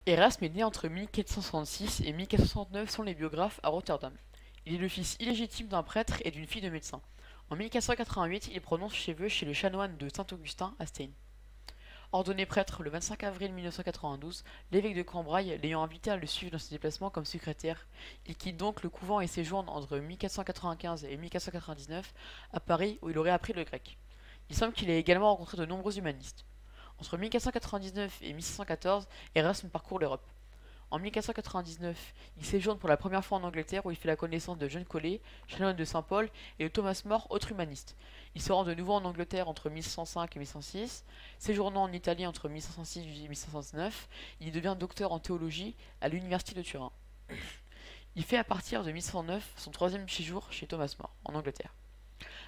Erasme est né entre 1466 et 1469 selon les biographes à Rotterdam. Il est le fils illégitime d'un prêtre et d'une fille de médecin. En 1488, il prononce ses vœux chez le chanoine de Saint-Augustin à Stein. Ordonné prêtre le 25 avril 1992, l'évêque de Cambrai l'ayant invité à le suivre dans ses déplacements comme secrétaire, il quitte donc le couvent et séjourne entre 1495 et 1499 à Paris où il aurait appris le grec. Il semble qu'il ait également rencontré de nombreux humanistes. Entre 1499 et 1514, Erasme parcourt l'Europe. En 1499, il séjourne pour la première fois en Angleterre où il fait la connaissance de John Colet, chanoine de Saint-Paul, et de Thomas More, autre humaniste. Il se rend de nouveau en Angleterre entre 1505 et 1506, séjournant en Italie entre 1506 et 1509, il devient docteur en théologie à l'université de Turin. Il fait à partir de 1109 son troisième séjour chez Thomas More, en Angleterre.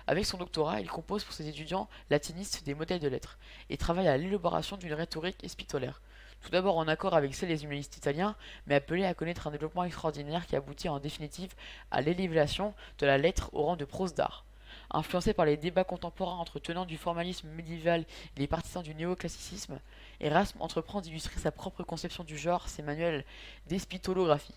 Avec son doctorat, il compose pour ses étudiants latinistes des modèles de lettres et travaille à l'élaboration d'une rhétorique épistolaire, tout d'abord en accord avec celle des humanistes italiens, mais appelé à connaître un développement extraordinaire qui aboutit en définitive à l'élévation de la lettre au rang de prose d'art. Influencé par les débats contemporains entre tenants du formalisme médiéval et les partisans du néoclassicisme, Erasme entreprend d'illustrer sa propre conception du genre, ses manuels d'épistolographie.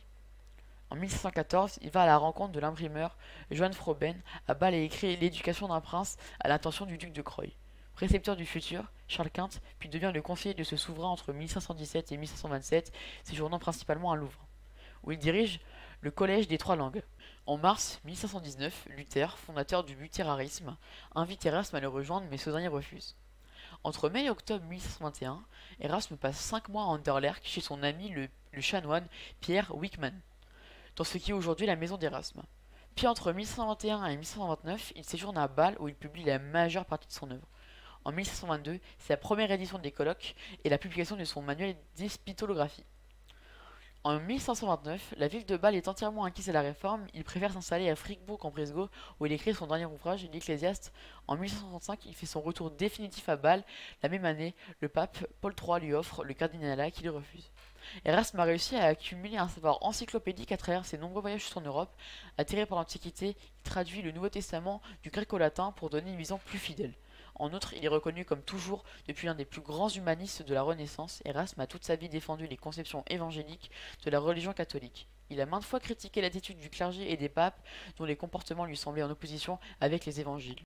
En 1514, il va à la rencontre de l'imprimeur Johann Froben à Bâle et écrit L'éducation d'un prince à l'intention du duc de Croy. Précepteur du futur, Charles Quint puis devient le conseiller de ce souverain entre 1517 et 1527, séjournant principalement à Louvres, où il dirige le Collège des Trois Langues. En mars 1519, Luther, fondateur du luthéranisme, invite Erasme à le rejoindre, mais ce dernier refuse. Entre mai et octobre 1521, Erasme passe 5 mois à Anderlecht chez son ami le chanoine Pierre Wickman, dans ce qui est aujourd'hui la maison d'Erasme. Puis entre 1521 et 1529, il séjourne à Bâle où il publie la majeure partie de son œuvre. En 1522, c'est la première édition des colloques et la publication de son manuel d'épistolographie. En 1529, la ville de Bâle est entièrement acquise à la Réforme, il préfère s'installer à Fribourg-en-Brisgau où il écrit son dernier ouvrage, l'Ecclésiaste. En 1535, il fait son retour définitif à Bâle. La même année, le pape Paul III lui offre le cardinalat qu'il refuse. Erasme a réussi à accumuler un savoir encyclopédique à travers ses nombreux voyages en Europe. Attiré par l'Antiquité, il traduit le Nouveau Testament du grec au latin pour donner une vision plus fidèle. En outre, il est reconnu comme toujours depuis l'un des plus grands humanistes de la Renaissance. Erasme a toute sa vie défendu les conceptions évangéliques de la religion catholique. Il a maintes fois critiqué l'attitude du clergé et des papes dont les comportements lui semblaient en opposition avec les évangiles.